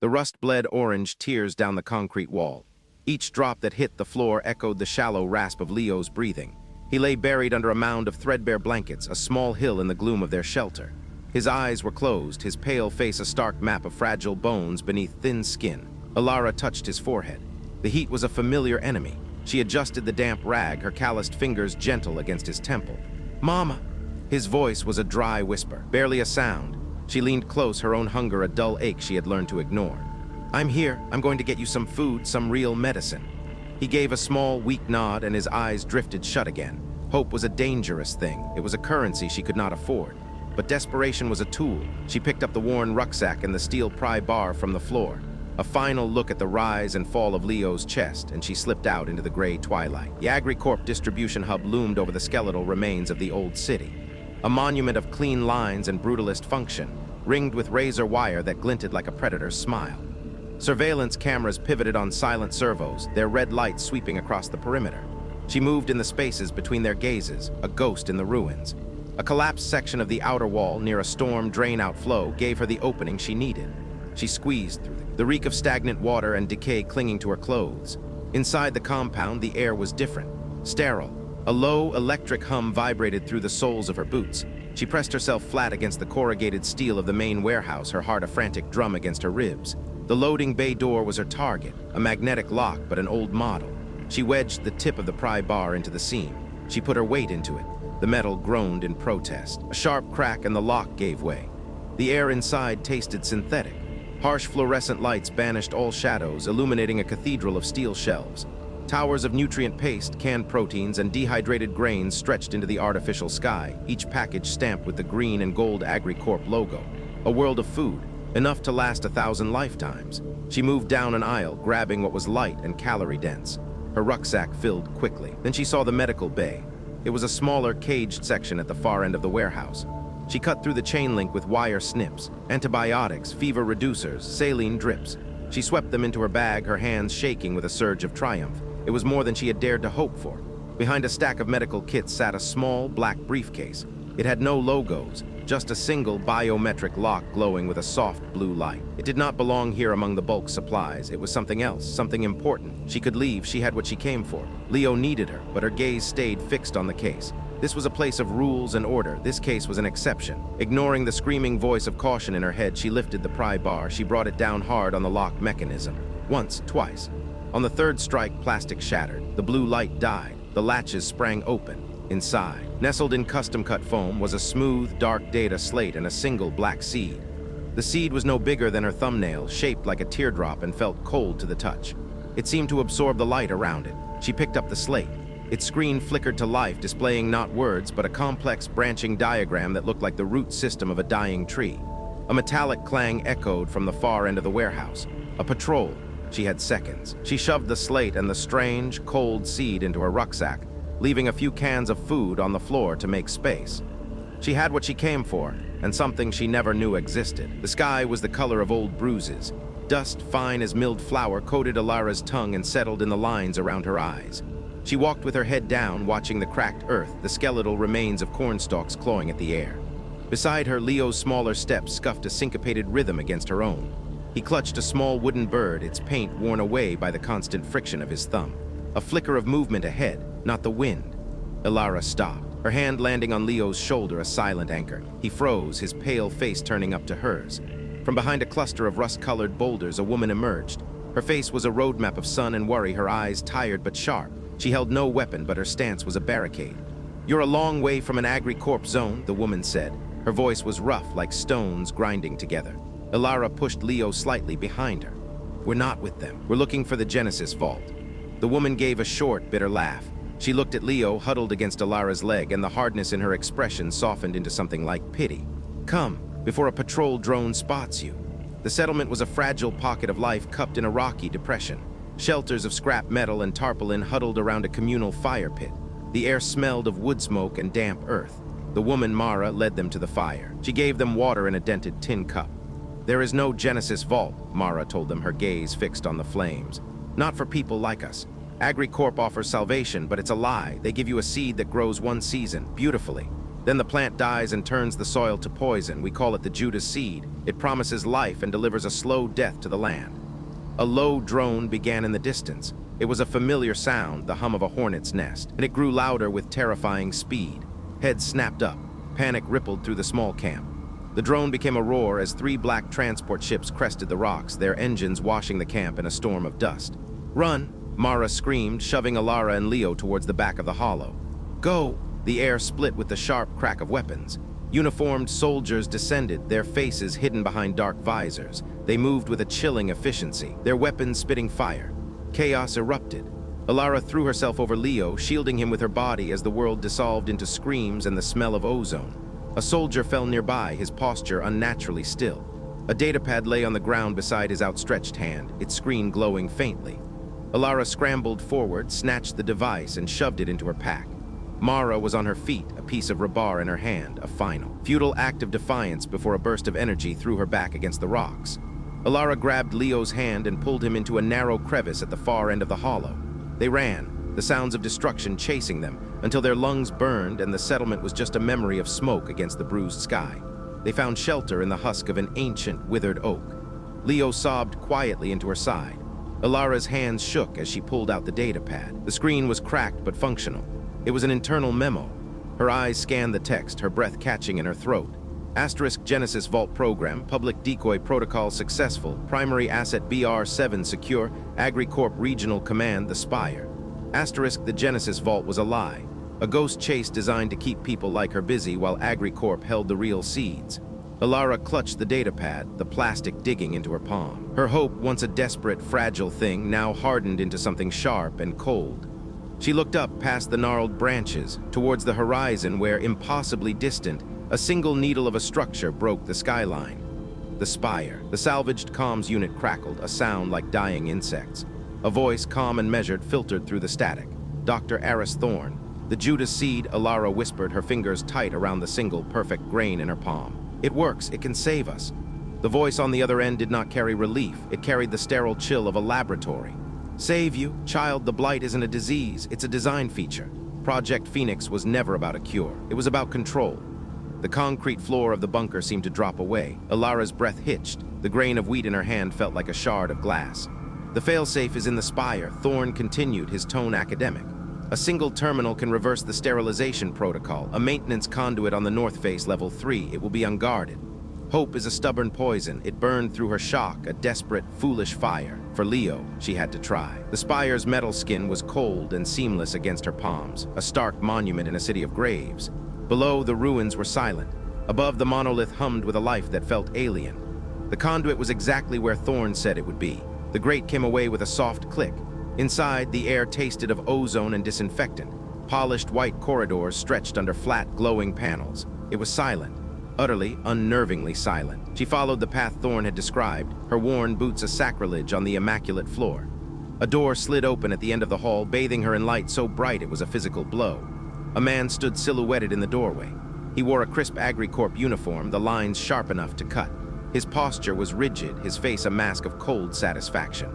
The rust bled orange tears down the concrete wall. Each drop that hit the floor echoed the shallow rasp of Leo's breathing. He lay buried under a mound of threadbare blankets, a small hill in the gloom of their shelter. His eyes were closed, his pale face a stark map of fragile bones beneath thin skin. Elara touched his forehead. The heat was a familiar enemy. She adjusted the damp rag, her calloused fingers gentle against his temple. "Mama!" His voice was a dry whisper, barely a sound. She leaned close, her own hunger a dull ache she had learned to ignore. "I'm here. I'm going to get you some food, some real medicine." He gave a small, weak nod and his eyes drifted shut again. Hope was a dangerous thing. It was a currency she could not afford. But desperation was a tool. She picked up the worn rucksack and the steel pry bar from the floor. A final look at the rise and fall of Leo's chest, and she slipped out into the gray twilight. The AgriCorp distribution hub loomed over the skeletal remains of the old city. A monument of clean lines and brutalist function, ringed with razor wire that glinted like a predator's smile. Surveillance cameras pivoted on silent servos, their red lights sweeping across the perimeter. She moved in the spaces between their gazes, a ghost in the ruins. A collapsed section of the outer wall near a storm drain-out flow gave her the opening she needed. She squeezed through the reek of stagnant water and decay clinging to her clothes. Inside the compound, the air was different, sterile. A low, electric hum vibrated through the soles of her boots. She pressed herself flat against the corrugated steel of the main warehouse, her heart a frantic drum against her ribs. The loading bay door was her target, a magnetic lock but an old model. She wedged the tip of the pry bar into the seam. She put her weight into it. The metal groaned in protest. A sharp crack and the lock gave way. The air inside tasted synthetic. Harsh fluorescent lights banished all shadows, illuminating a cathedral of steel shelves. Towers of nutrient paste, canned proteins, and dehydrated grains stretched into the artificial sky, each package stamped with the green and gold AgriCorp logo. A world of food, enough to last 1,000 lifetimes. She moved down an aisle, grabbing what was light and calorie-dense. Her rucksack filled quickly. Then she saw the medical bay. It was a smaller, caged section at the far end of the warehouse. She cut through the chain link with wire snips, antibiotics, fever reducers, saline drips. She swept them into her bag, her hands shaking with a surge of triumph. It was more than she had dared to hope for. Behind a stack of medical kits sat a small, black briefcase. It had no logos, just a single biometric lock glowing with a soft blue light. It did not belong here among the bulk supplies. It was something else, something important. She could leave. She had what she came for. Leo needed her, but her gaze stayed fixed on the case. This was a place of rules and order. This case was an exception. Ignoring the screaming voice of caution in her head, she lifted the pry bar. She brought it down hard on the lock mechanism. Once, twice. On the third strike, plastic shattered. The blue light died. The latches sprang open. Inside, nestled in custom-cut foam, was a smooth, dark data slate and a single black seed. The seed was no bigger than her thumbnail, shaped like a teardrop and felt cold to the touch. It seemed to absorb the light around it. She picked up the slate. Its screen flickered to life, displaying not words, but a complex branching diagram that looked like the root system of a dying tree. A metallic clang echoed from the far end of the warehouse. A patrol. She had seconds. She shoved the slate and the strange, cold seed into her rucksack, leaving a few cans of food on the floor to make space. She had what she came for, and something she never knew existed. The sky was the color of old bruises. Dust fine as milled flour coated Elara's tongue and settled in the lines around her eyes. She walked with her head down, watching the cracked earth, the skeletal remains of cornstalks clawing at the air. Beside her, Leo's smaller steps scuffed a syncopated rhythm against her own. He clutched a small wooden bird, its paint worn away by the constant friction of his thumb. A flicker of movement ahead, not the wind. Elara stopped, her hand landing on Leo's shoulder, a silent anchor. He froze, his pale face turning up to hers. From behind a cluster of rust-colored boulders, a woman emerged. Her face was a roadmap of sun and worry, her eyes tired but sharp. She held no weapon, but her stance was a barricade. "You're a long way from an AgriCorp zone," the woman said. Her voice was rough, like stones grinding together. Elara pushed Leo slightly behind her. "We're not with them. We're looking for the Genesis vault." The woman gave a short, bitter laugh. She looked at Leo, huddled against Elara's leg, and the hardness in her expression softened into something like pity. "Come, before a patrol drone spots you." The settlement was a fragile pocket of life cupped in a rocky depression. Shelters of scrap metal and tarpaulin huddled around a communal fire pit. The air smelled of wood smoke and damp earth. The woman, Mara, led them to the fire. She gave them water in a dented tin cup. "There is no Genesis vault," Mara told them, her gaze fixed on the flames. "Not for people like us. AgriCorp offers salvation, but it's a lie. They give you a seed that grows one season, beautifully. Then the plant dies and turns the soil to poison. We call it the Judas Seed. It promises life and delivers a slow death to the land. A low drone began in the distance. It was a familiar sound, the hum of a hornet's nest, and it grew louder with terrifying speed. Heads snapped up. Panic rippled through the small camp. The drone became a roar as 3 black transport ships crested the rocks, their engines washing the camp in a storm of dust. "Run!" Mara screamed, shoving Elara and Leo towards the back of the hollow. "Go!" The air split with the sharp crack of weapons. Uniformed soldiers descended, their faces hidden behind dark visors. They moved with a chilling efficiency, their weapons spitting fire. Chaos erupted. Elara threw herself over Leo, shielding him with her body as the world dissolved into screams and the smell of ozone. A soldier fell nearby, his posture unnaturally still. A datapad lay on the ground beside his outstretched hand, its screen glowing faintly. Elara scrambled forward, snatched the device, and shoved it into her pack. Mara was on her feet, a piece of rebar in her hand, a final, futile act of defiance before a burst of energy threw her back against the rocks. Elara grabbed Leo's hand and pulled him into a narrow crevice at the far end of the hollow. They ran, the sounds of destruction chasing them, until their lungs burned and the settlement was just a memory of smoke against the bruised sky. They found shelter in the husk of an ancient, withered oak. Leo sobbed quietly into her side. Elara's hands shook as she pulled out the datapad. The screen was cracked but functional. It was an internal memo. Her eyes scanned the text, her breath catching in her throat. Asterisk Genesis Vault Program, Public Decoy Protocol successful, Primary Asset BR7 secure, AgriCorp Regional Command, the Spire. Asterisk the Genesis Vault was a lie. A ghost chase designed to keep people like her busy while AgriCorp held the real seeds. Elara clutched the datapad, the plastic digging into her palm. Her hope, once a desperate, fragile thing, now hardened into something sharp and cold. She looked up past the gnarled branches, towards the horizon where, impossibly distant, a single needle of a structure broke the skyline. The Spire. The salvaged comms unit crackled, a sound like dying insects. A voice, calm and measured, filtered through the static. Dr. Aris Thorne. The Judas Seed, Elara whispered, her fingers tight around the single perfect grain in her palm. "It works. It can save us." The voice on the other end did not carry relief. It carried the sterile chill of a laboratory. "Save you? Child, the blight isn't a disease. It's a design feature." Project Phoenix was never about a cure. It was about control. The concrete floor of the bunker seemed to drop away. Elara's breath hitched. The grain of wheat in her hand felt like a shard of glass. "The failsafe is in the Spire," Thorne continued, his tone academic. "A single terminal can reverse the sterilization protocol. A maintenance conduit on the north face, level 3. It will be unguarded. Hope is a stubborn poison. It burned through her shock, a desperate, foolish fire. For Leo, she had to try. The Spire's metal skin was cold and seamless against her palms, a stark monument in a city of graves. Below, the ruins were silent. Above, the monolith hummed with a life that felt alien. The conduit was exactly where Thorne said it would be. The grate came away with a soft click. Inside, the air tasted of ozone and disinfectant. Polished white corridors stretched under flat, glowing panels. It was silent. Utterly, unnervingly silent. She followed the path Thorne had described, her worn boots a sacrilege on the immaculate floor. A door slid open at the end of the hall, bathing her in light so bright it was a physical blow. A man stood silhouetted in the doorway. He wore a crisp AgriCorp uniform, the lines sharp enough to cut. His posture was rigid, his face a mask of cold satisfaction.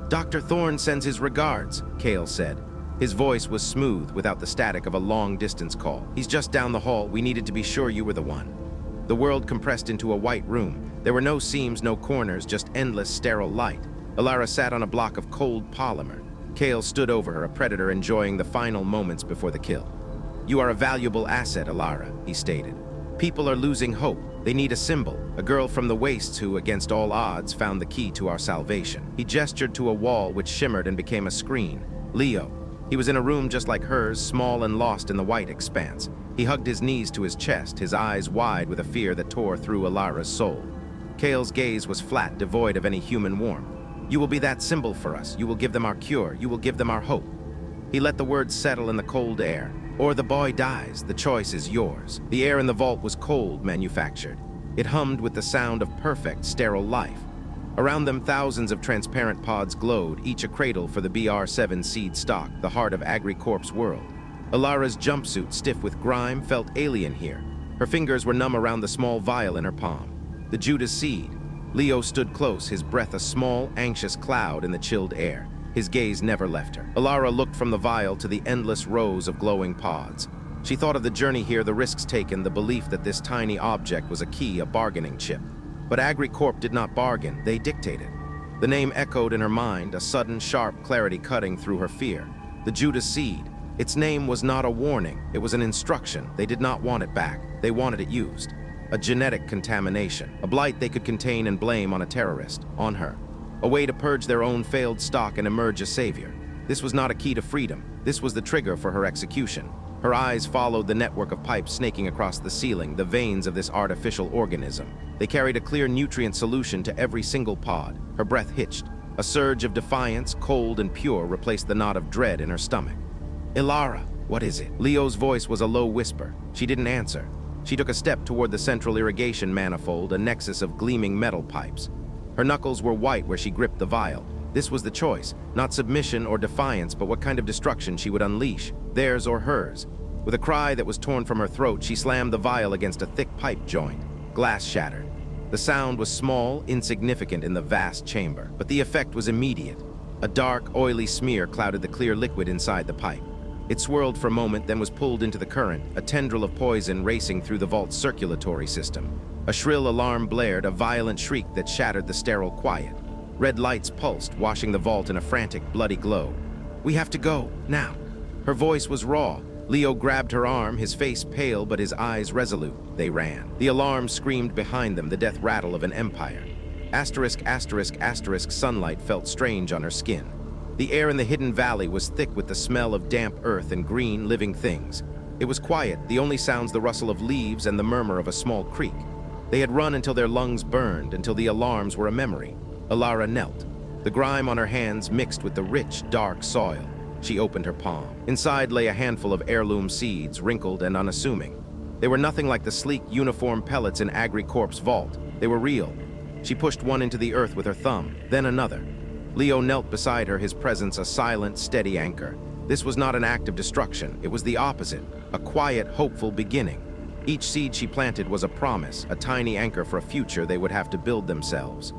"Dr. Thorne sends his regards," Cale said. His voice was smooth, without the static of a long-distance call. "He's just down the hall. We needed to be sure you were the one." The world compressed into a white room. There were no seams, no corners, just endless, sterile light. Elara sat on a block of cold polymer. Cale stood over her, a predator enjoying the final moments before the kill. "You are a valuable asset, Elara," he stated. "People are losing hope. They need a symbol, a girl from the wastes who, against all odds, found the key to our salvation." He gestured to a wall which shimmered and became a screen. Leo. He was in a room just like hers, small and lost in the white expanse. He hugged his knees to his chest, his eyes wide with a fear that tore through Elara's soul. Cale's gaze was flat, devoid of any human warmth. "You will be that symbol for us. You will give them our cure. You will give them our hope." He let the words settle in the cold air. "Or the boy dies. The choice is yours." The air in the vault was cold, manufactured. It hummed with the sound of perfect, sterile life. Around them, thousands of transparent pods glowed, each a cradle for the BR7 seed stock, the heart of AgriCorp's world. Elara's jumpsuit, stiff with grime, felt alien here. Her fingers were numb around the small vial in her palm. The Judas Seed. Leo stood close, his breath a small, anxious cloud in the chilled air. His gaze never left her. Elara looked from the vial to the endless rows of glowing pods. She thought of the journey here, the risks taken, the belief that this tiny object was a key, a bargaining chip. But AgriCorp did not bargain, they dictated. The name echoed in her mind, a sudden, sharp clarity cutting through her fear. The Judas Seed. Its name was not a warning, it was an instruction. They did not want it back, they wanted it used. A genetic contamination, a blight they could contain and blame on a terrorist, on her. A way to purge their own failed stock and emerge a savior. This was not a key to freedom, this was the trigger for her execution. Her eyes followed the network of pipes snaking across the ceiling, the veins of this artificial organism. They carried a clear nutrient solution to every single pod. Her breath hitched. A surge of defiance, cold and pure, replaced the knot of dread in her stomach. Elara, what is it? Leo's voice was a low whisper. She didn't answer. She took a step toward the central irrigation manifold, a nexus of gleaming metal pipes. Her knuckles were white where she gripped the vial. This was the choice, not submission or defiance, but what kind of destruction she would unleash, theirs or hers. With a cry that was torn from her throat, she slammed the vial against a thick pipe joint. Glass shattered. The sound was small, insignificant in the vast chamber, but the effect was immediate. A dark, oily smear clouded the clear liquid inside the pipe. It swirled for a moment, then was pulled into the current, a tendril of poison racing through the vault's circulatory system. A shrill alarm blared, a violent shriek that shattered the sterile quiet. Red lights pulsed, washing the vault in a frantic, bloody glow. "We have to go, now." Her voice was raw. Leo grabbed her arm, his face pale but his eyes resolute. They ran. The alarm screamed behind them, the death rattle of an empire. Asterisk, asterisk, asterisk, sunlight felt strange on her skin. The air in the hidden valley was thick with the smell of damp earth and green, living things. It was quiet, the only sounds the rustle of leaves and the murmur of a small creek. They had run until their lungs burned, until the alarms were a memory. Elara knelt. The grime on her hands mixed with the rich, dark soil. She opened her palm. Inside lay a handful of heirloom seeds, wrinkled and unassuming. They were nothing like the sleek, uniform pellets in AgriCorp's vault. They were real. She pushed one into the earth with her thumb, then another. Leo knelt beside her, his presence a silent, steady anchor. This was not an act of destruction. It was the opposite, a quiet, hopeful beginning. Each seed she planted was a promise, a tiny anchor for a future they would have to build themselves.